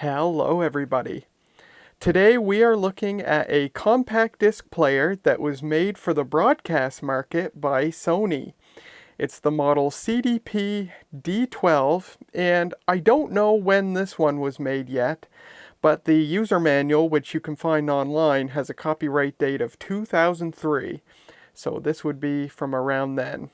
Hello everybody. Today we are looking at a compact disc player that was made for the broadcast market by Sony. It's the model CDP-D12, and I don't know when this one was made yet, but the user manual, which you can find online, has a copyright date of 2003, so this would be from around then.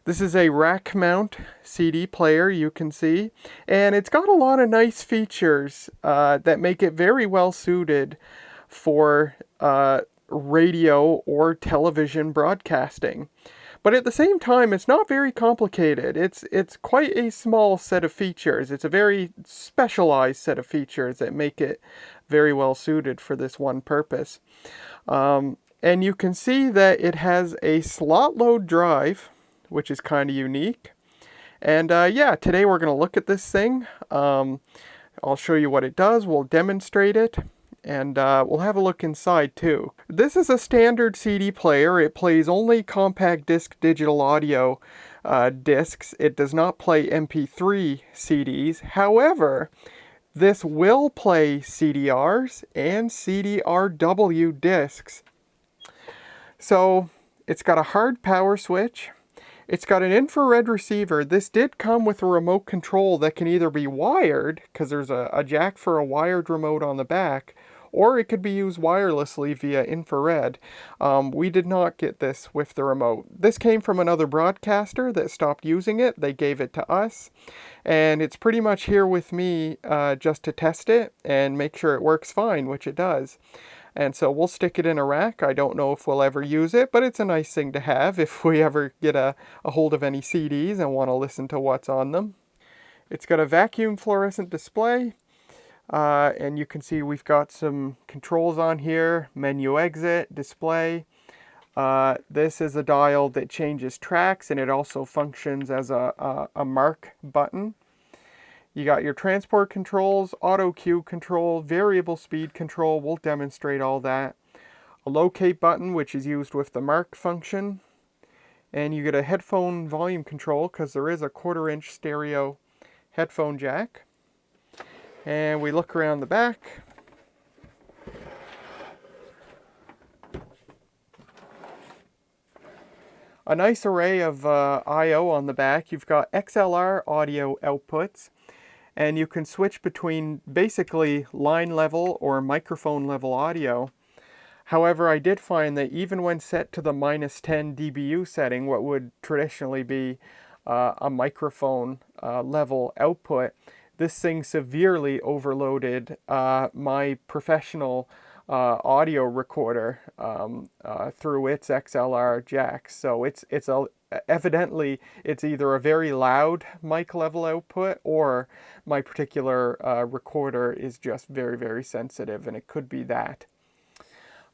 This is a rack mount CD player, you can see, and it's got a lot of nice features that make it very well suited for radio or television broadcasting. But at the same time, it's not very complicated. It's quite a small set of features. It's a very specialized set of features that make it very well suited for this one purpose. And you can see that it has a slot load drive, which is kind of unique. And yeah, today we're going to look at this thing. I'll show you what it does, we'll demonstrate it, and we'll have a look inside too. This is a standard CD player. It plays only compact disc digital audio discs. It does not play MP3 CDs. However, this will play CDRs and CDRW discs. So it's got a hard power switch. It's got an infrared receiver. This did come with a remote control that can either be wired, because there's a jack for a wired remote on the back, or it could be used wirelessly via infrared. We did not get this with the remote. This came from another broadcaster that stopped using it. They gave it to us, and it's pretty much here with me just to test it and make sure it works fine, which it does. And so we'll stick it in a rack. I don't know if we'll ever use it, but it's a nice thing to have if we ever get a hold of any CDs and want to listen to what's on them. It's got a vacuum fluorescent display, and you can see we've got some controls on here: menu exit, display. This is a dial that changes tracks, and it also functions as a mark button. You got your transport controls, auto cue control, variable speed control. We'll demonstrate all that. A locate button, which is used with the mark function. And you get a headphone volume control, because there is a 1/4-inch stereo headphone jack. And we look around the back. A nice array of I/O on the back. You've got XLR audio outputs, and you can switch between basically line level or microphone level audio. However, I did find that even when set to the -10 dBu setting, what would traditionally be a microphone level output, this thing severely overloaded my professional audio recorder through its XLR jack. So evidently it's either a very loud mic level output, or my particular recorder is just very, very sensitive, and it could be that.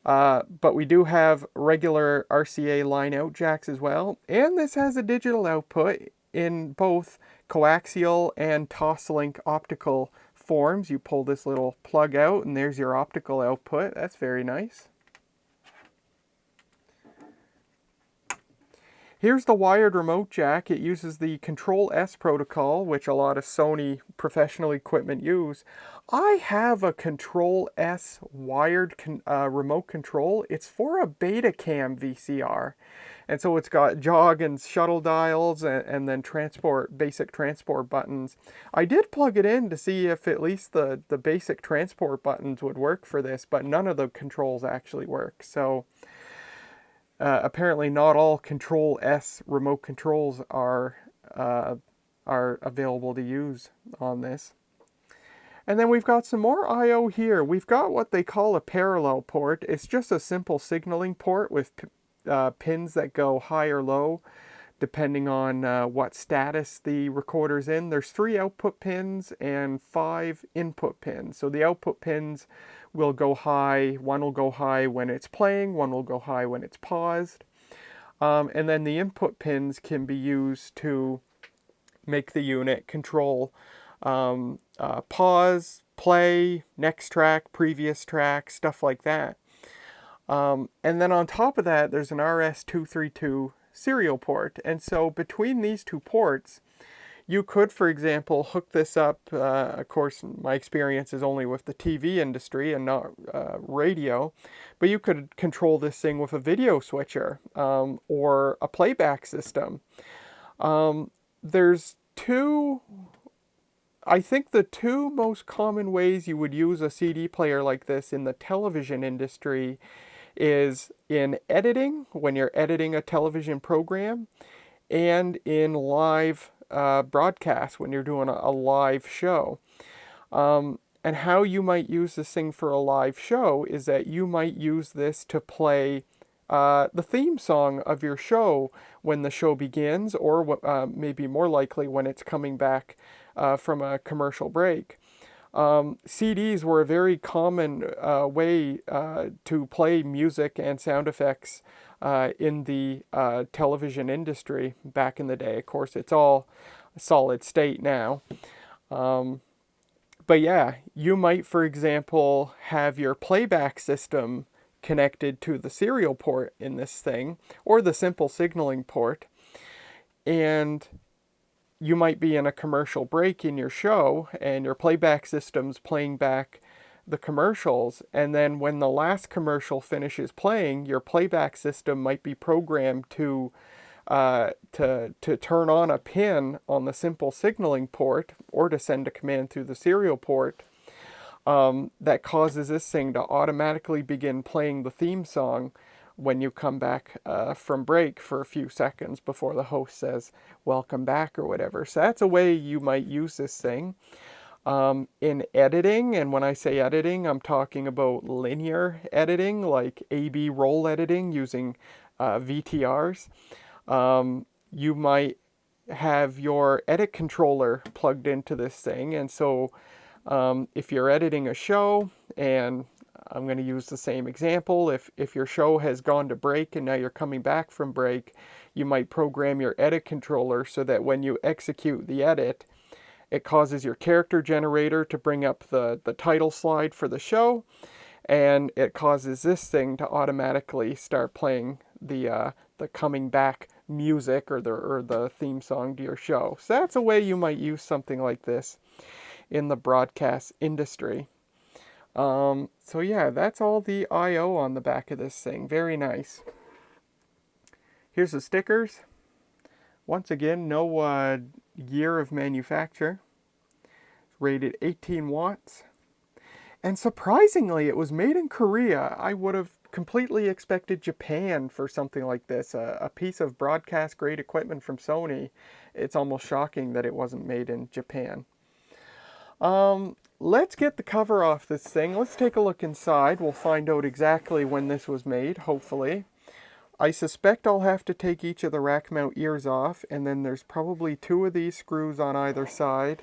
But we do have regular RCA line out jacks as well, and this has a digital output in both coaxial and toslink optical forms. You pull this little plug out and there's your optical output. That's very nice. Here's the wired remote jack. It uses the Control S protocol, which a lot of Sony professional equipment use. I have a Control S wired remote control. It's for a Betacam VCR. And so it's got jog and shuttle dials and then basic transport buttons. I did plug it in to see if at least the basic transport buttons would work for this, but none of the controls actually work. So apparently not all Control S remote controls are available to use on this. And then we've got some more I/O here. We've got what they call a parallel port. It's just a simple signaling port with pins that go high or low depending on what status the recorder's in. There's 3 output pins and 5 input pins. So the output pins will go high. One will go high when it's playing, one will go high when it's paused. And then the input pins can be used to make the unit control pause, play, next track, previous track, stuff like that. And then on top of that, there's an RS-232 serial port. And so between these two ports, you could, for example, hook this up. Of course, my experience is only with the TV industry and not radio, but you could control this thing with a video switcher or a playback system. There's two, I think the two most common ways you would use a CD player like this in the television industry is in editing, when you're editing a television program, and in live broadcast, when you're doing a live show. And how you might use this thing for a live show is that you might use this to play the theme song of your show when the show begins, or maybe more likely when it's coming back from a commercial break. CDs were a very common way to play music and sound effects in the television industry back in the day. Of course, it's all solid state now. But yeah, you might, for example, have your playback system connected to the serial port in this thing, or the simple signaling port, and you might be in a commercial break in your show, and your playback system's playing back the commercials, and then when the last commercial finishes playing, your playback system might be programmed to turn on a pin on the simple signaling port, or to send a command through the serial port that causes this thing to automatically begin playing the theme song when you come back from break for a few seconds before the host says, "Welcome back," or whatever. So that's a way you might use this thing. In editing, and when I say editing, I'm talking about linear editing, like A/B roll editing using VTRs. You might have your edit controller plugged into this thing, and so if you're editing a show, and I'm going to use the same example, if your show has gone to break and now you're coming back from break, you might program your edit controller so that when you execute the edit, it causes your character generator to bring up the title slide for the show, and it causes this thing to automatically start playing the coming back music, or the theme song to your show. So that's a way you might use something like this in the broadcast industry. So yeah, that's all the I/O on the back of this thing. Very nice. Here's the stickers. Once again, no year of manufacture. It's rated 18 watts. And surprisingly, it was made in Korea. I would have completely expected Japan for something like this. A piece of broadcast grade equipment from Sony. It's almost shocking that it wasn't made in Japan. Let's get the cover off this thing. Let's take a look inside. We'll find out exactly when this was made, hopefully. I suspect I'll have to take each of the rack mount ears off, and then there's probably 2 of these screws on either side,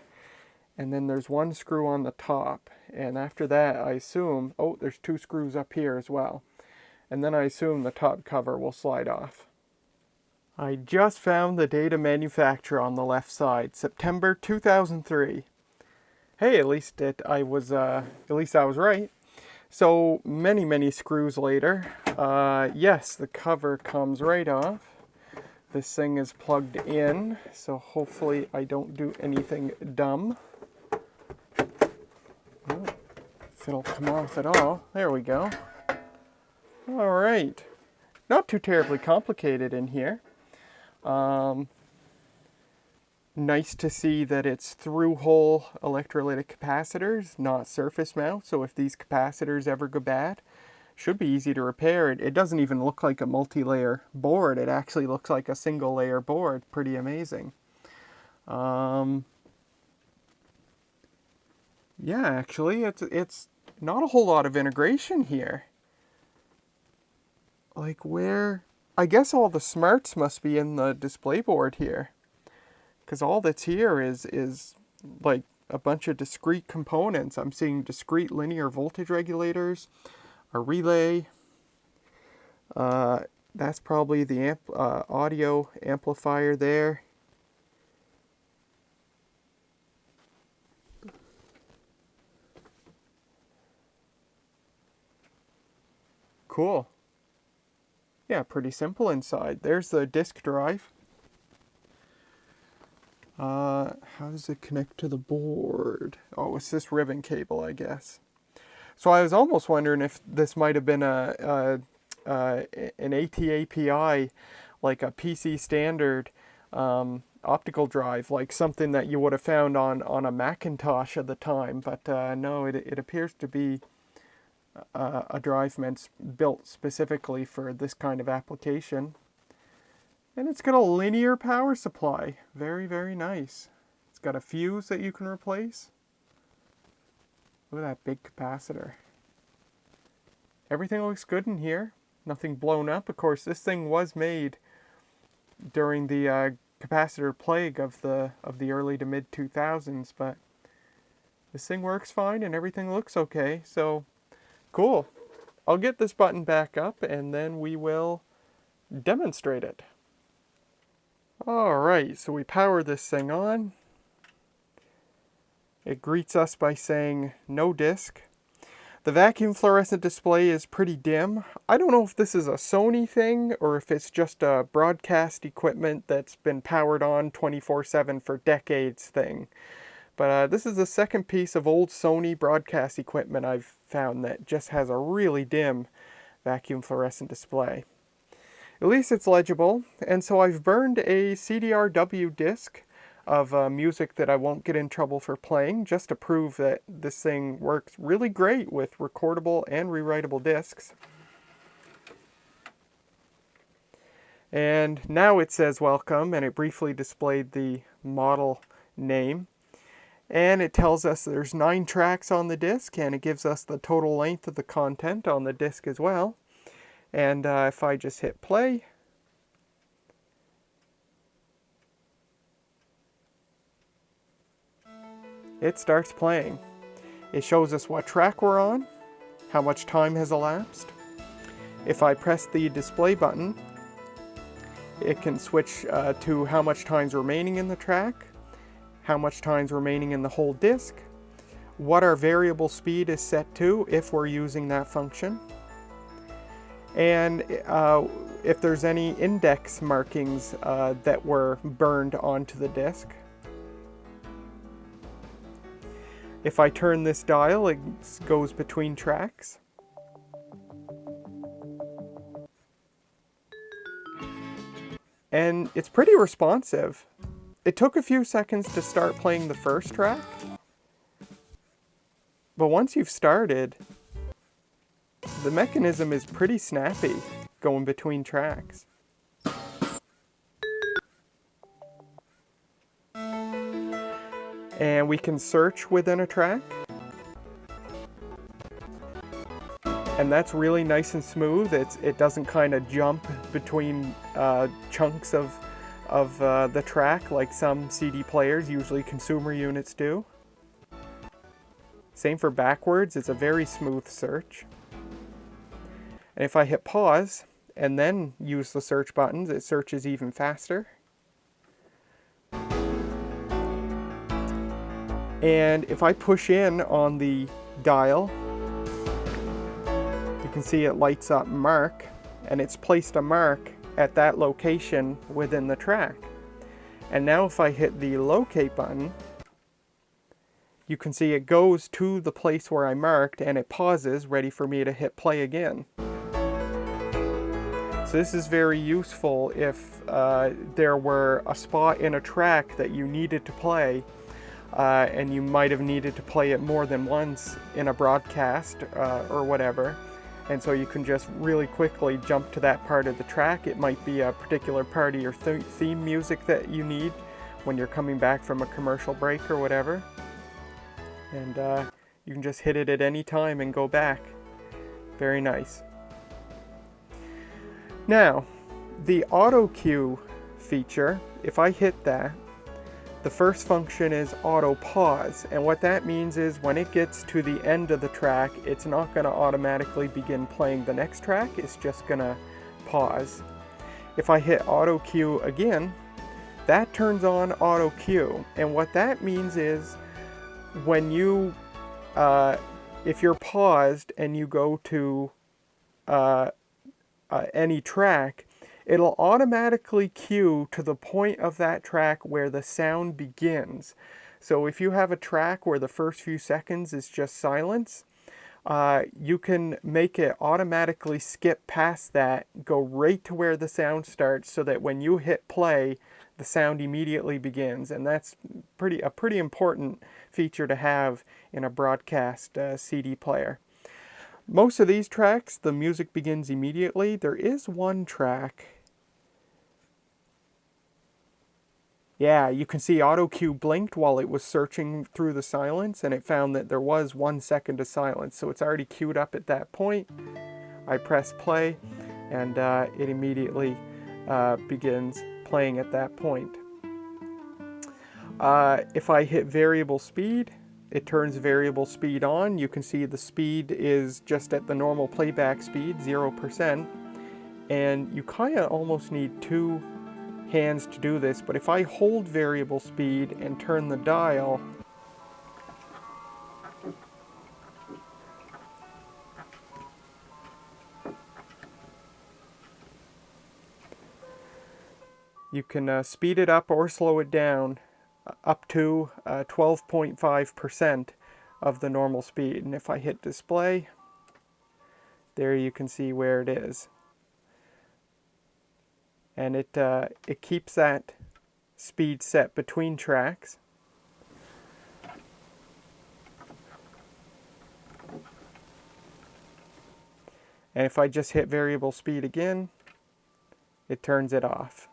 and then there's 1 screw on the top. And after that, I assume, oh, there's 2 screws up here as well. And then I assume the top cover will slide off. I just found the date of manufacture on the left side, September 2003. Hey, at least I was right. So many screws later, yes, the cover comes right off. This thing is plugged in, so hopefully I don't do anything dumb. Oh, if it'll come off at all. There we go. All right, not too terribly complicated in here. Nice to see that it's through-hole electrolytic capacitors, not surface mount. So if these capacitors ever go bad, should be easy to repair. It doesn't even look like a multi-layer board. It actually looks like a single-layer board. Pretty amazing. Yeah, actually, it's not a whole lot of integration here. Like where? I guess all the smarts must be in the display board here. Because all that's here is like a bunch of discrete components. I'm seeing discrete linear voltage regulators, a relay. That's probably the audio amplifier there. Cool. Yeah, pretty simple inside. There's the disk drive. How does it connect to the board? Oh, it's this ribbon cable, I guess. So I was almost wondering if this might have been an AT-API, like a PC standard optical drive, like something that you would have found on a Macintosh at the time. But no, it appears to be a drive built specifically for this kind of application. And it's got a linear power supply. Very, very nice. It's got a fuse that you can replace. Look at that big capacitor. Everything looks good in here. Nothing blown up. Of course, this thing was made during the capacitor plague of the early to mid 2000s, but this thing works fine and everything looks okay. So cool. I'll get this button back up and then we will demonstrate it. Alright, so we power this thing on. It greets us by saying no disk. The vacuum fluorescent display is pretty dim. I don't know if this is a Sony thing or if it's just a broadcast equipment that's been powered on 24/7 for decades thing. But this is the second piece of old Sony broadcast equipment I've found that just has a really dim vacuum fluorescent display. At least it's legible, and so I've burned a CDRW disc of music that I won't get in trouble for playing, just to prove that this thing works really great with recordable and rewritable discs. And now it says welcome, and it briefly displayed the model name. And it tells us there's 9 tracks on the disc, and it gives us the total length of the content on the disc as well. And if I just hit play, it starts playing. It shows us what track we're on, how much time has elapsed. If I press the display button, it can switch to how much time's remaining in the track, how much time's remaining in the whole disc, what our variable speed is set to if we're using that function, and if there's any index markings that were burned onto the disc. If I turn this dial, it goes between tracks. And it's pretty responsive. It took a few seconds to start playing the first track, but once you've started, the mechanism is pretty snappy going between tracks. And we can search within a track. And that's really nice and smooth. It doesn't kind of jump between chunks of the track like some CD players, usually consumer units, do. Same for backwards. It's a very smooth search. And if I hit pause and then use the search buttons, it searches even faster. And if I push in on the dial, you can see it lights up mark, and it's placed a mark at that location within the track. And now if I hit the locate button, you can see it goes to the place where I marked and it pauses, ready for me to hit play again. So this is very useful if there were a spot in a track that you needed to play, and you might have needed to play it more than once in a broadcast or whatever. And so you can just really quickly jump to that part of the track. It might be a particular part of your theme music that you need when you're coming back from a commercial break or whatever. And you can just hit it at any time and go back. Very nice. Now, the auto cue feature, if I hit that, the first function is auto pause, and what that means is when it gets to the end of the track, it's not going to automatically begin playing the next track, it's just going to pause. If I hit auto cue again, that turns on auto cue, and what that means is when you, if you're paused and you go to any track, it'll automatically cue to the point of that track where the sound begins. So if you have a track where the first few seconds is just silence, you can make it automatically skip past that, go right to where the sound starts, so that when you hit play, the sound immediately begins. And that's a pretty important feature to have in a broadcast CD player. Most of these tracks, the music begins immediately. There is one track. Yeah, you can see auto cue blinked while it was searching through the silence, and it found that there was 1 second of silence. So it's already queued up at that point. I press play, and it immediately begins playing at that point. If I hit variable speed, it turns variable speed on. You can see the speed is just at the normal playback speed, 0%. And you kind of almost need two hands to do this, but if I hold variable speed and turn the dial, you can speed it up or slow it down up to 12.5% of the normal speed. And if I hit display, there you can see where it is. And it keeps that speed set between tracks. And if I just hit variable speed again, it turns it off.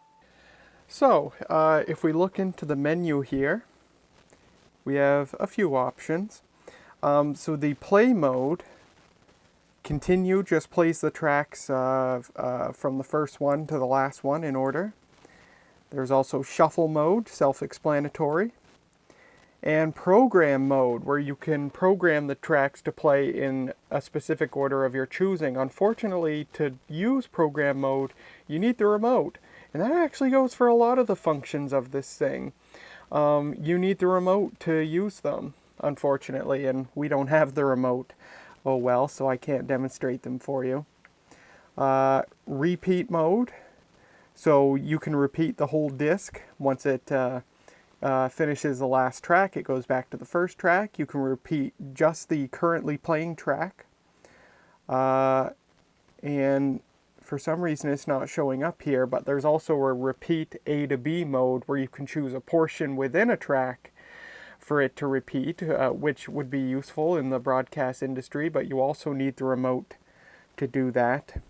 So if we look into the menu here, we have a few options. So the play mode, continue, just plays the tracks from the first one to the last one in order. There's also shuffle mode, self-explanatory. And program mode, where you can program the tracks to play in a specific order of your choosing. Unfortunately, to use program mode, you need the remote. And that actually goes for a lot of the functions of this thing. You need the remote to use them, unfortunately, and we don't have the remote. Oh well, so I can't demonstrate them for you. Repeat mode, so you can repeat the whole disc. Once it finishes the last track, it goes back to the first track. You can repeat just the currently playing track. And for some reason it's not showing up here, but there's also a repeat A to B mode where you can choose a portion within a track for it to repeat, which would be useful in the broadcast industry, but you also need the remote to do that.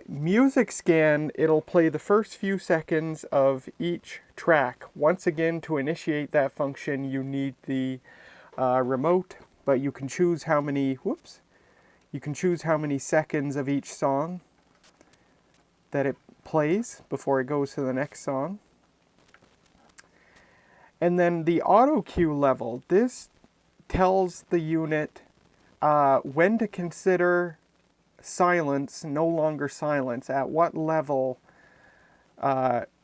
Music scan, it'll play the first few seconds of each track. Once again, to initiate that function, you need the remote, but you can choose how many, you can choose how many seconds of each song that it plays before it goes to the next song. And then the auto cue level, this tells the unit when to consider silence, no longer silence, at what level,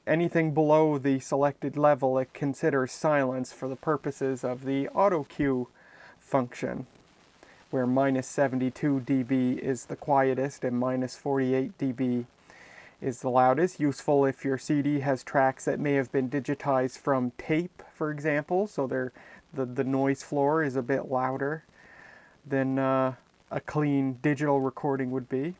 anything below the selected level it considers silence for the purposes of the auto cue function, where minus 72 dB is the quietest and minus 48 dB is the loudest. Useful if your CD has tracks that may have been digitized from tape, for example, so the noise floor is a bit louder than a clean digital recording would be.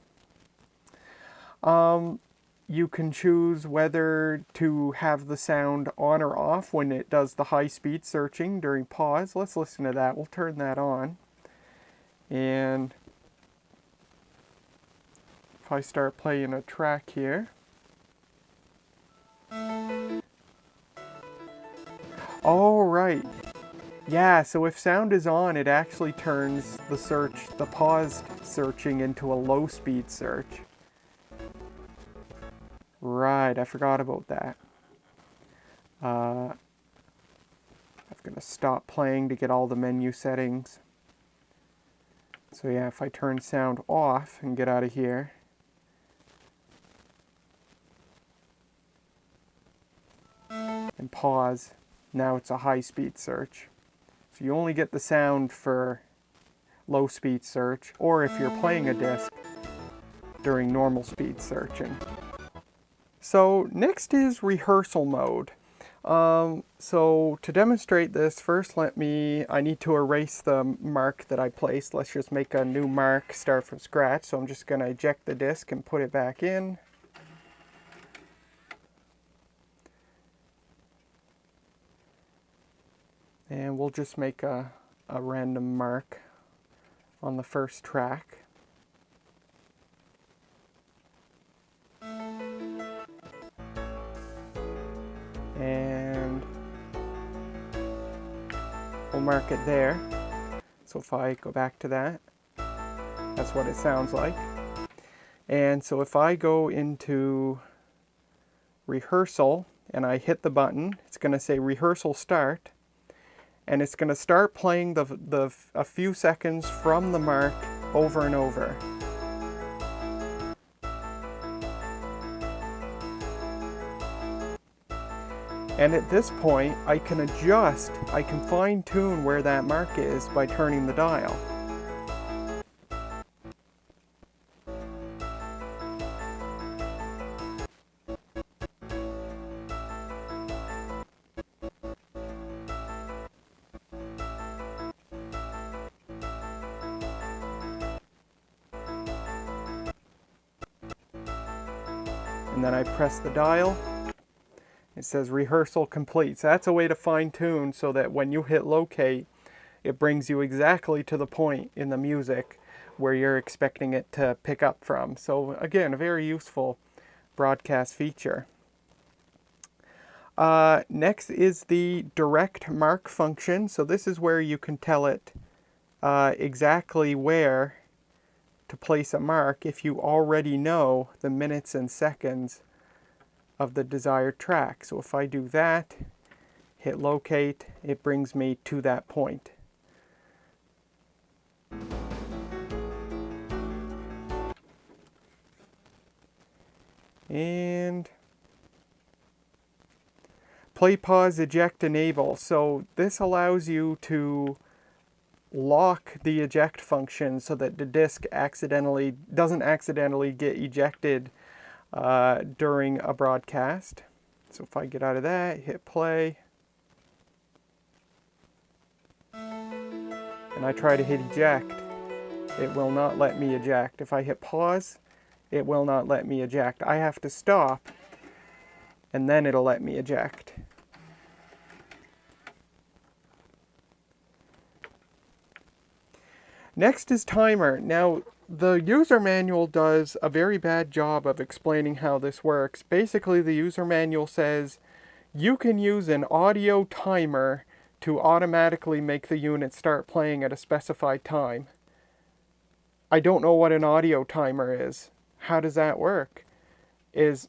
You can choose whether to have the sound on or off when it does the high-speed searching during pause. Let's listen to that. We'll turn that on. And if I start playing a track here. Oh, right. Yeah, so if sound is on, it actually turns the paused searching into a low-speed search. Right, I forgot about that. I'm going to stop playing to get all the menu settings. So yeah, if I turn sound off and get out of here. And pause, now it's a high-speed search. So you only get the sound for low-speed search, or if you're playing a disc, during normal speed searching. So next is rehearsal mode. So to demonstrate this, first I need to erase the mark that I placed. Let's just make a new mark, start from scratch. So I'm just going to eject the disk and put it back in. And we'll just make a random mark on the first track. And we'll mark it there. So if I go back to that, that's what it sounds like. And so if I go into rehearsal and I hit the button, it's going to say rehearsal start. And it's going to start playing a few seconds from the mark over and over. And at this point, I can fine tune where that mark is by turning the dial. And then I press the dial. It says rehearsal complete. So that's a way to fine tune so that when you hit locate, it brings you exactly to the point in the music where you're expecting it to pick up from. So again, a very useful broadcast feature. Next is the direct mark function. So this is where you can tell it exactly where to place a mark if you already know the minutes and seconds of the desired track. So if I do that, hit locate, it brings me to that point. And play, pause, eject, enable. So this allows you to lock the eject function so that the disk doesn't accidentally get ejected during a broadcast. So if I get out of that, hit play, and I try to hit eject, it will not let me eject. If I hit pause, it will not let me eject. I have to stop, and then it'll let me eject. Next is timer. Now, the user manual does a very bad job of explaining how this works. Basically, the user manual says you can use an audio timer to automatically make the unit start playing at a specified time. I don't know what an audio timer is. How does that work? It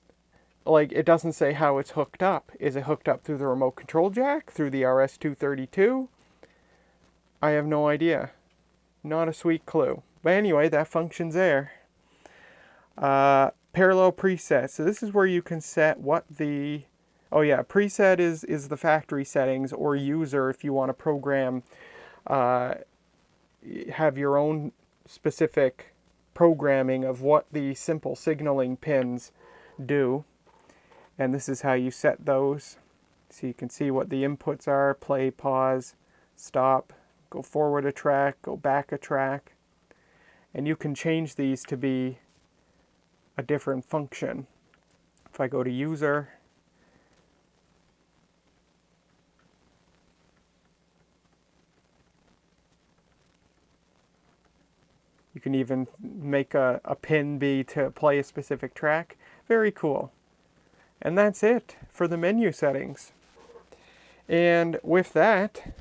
doesn't say how it's hooked up. Is it hooked up through the remote control jack? Through the RS-232? I have no idea. Not a sweet clue. But anyway, that function's there. Parallel presets. So this is where you can set what the... Oh yeah, preset is the factory settings, or user if you want to program, have your own specific programming of what the simple signaling pins do. And this is how you set those. So you can see what the inputs are: play, pause, stop, go forward a track, go back a track. And you can change these to be a different function. If I go to user, you can even make a pin be to play a specific track. Very cool. And that's it for the menu settings. And with that,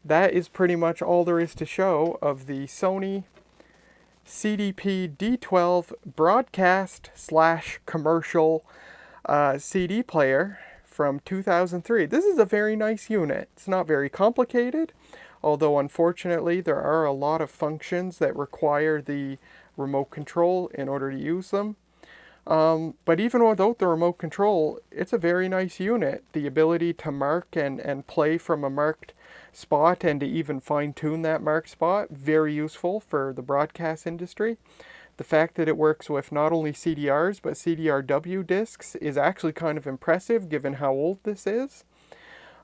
that is pretty much all there is to show of the Sony CDP-D12 broadcast/commercial CD player from 2003. This is a very nice unit. It's not very complicated, although unfortunately there are a lot of functions that require the remote control in order to use them. But even without the remote control, it's a very nice unit. The ability to mark and play from a marked spot and to even fine-tune that marked spot, very useful for the broadcast industry. The fact that it works with not only CDRs but CDRW discs is actually kind of impressive given how old this is.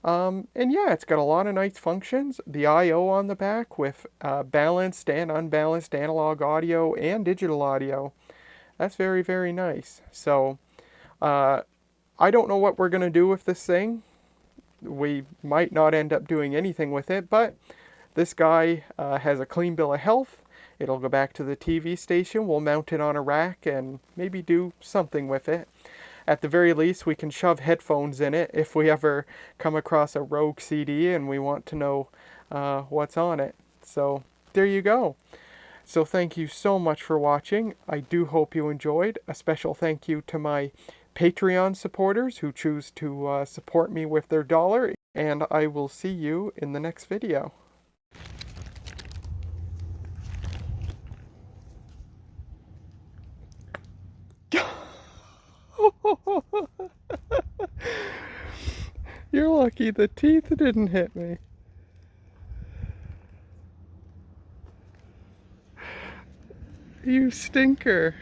And yeah, it's got a lot of nice functions. The I/O on the back with balanced and unbalanced analog audio and digital audio. That's very, very nice. So I don't know what we're going to do with this thing. We might not end up doing anything with it, but this guy has a clean bill of health. It'll go back to the TV station. We'll mount it on a rack and maybe do something with it. At the very least, we can shove headphones in it if we ever come across a rogue CD and we want to know what's on it. So there you go. So thank you so much for watching. I do hope you enjoyed. A special thank you to my Patreon supporters who choose to support me with their dollar. And I will see you in the next video. You're lucky the teeth didn't hit me. You stinker.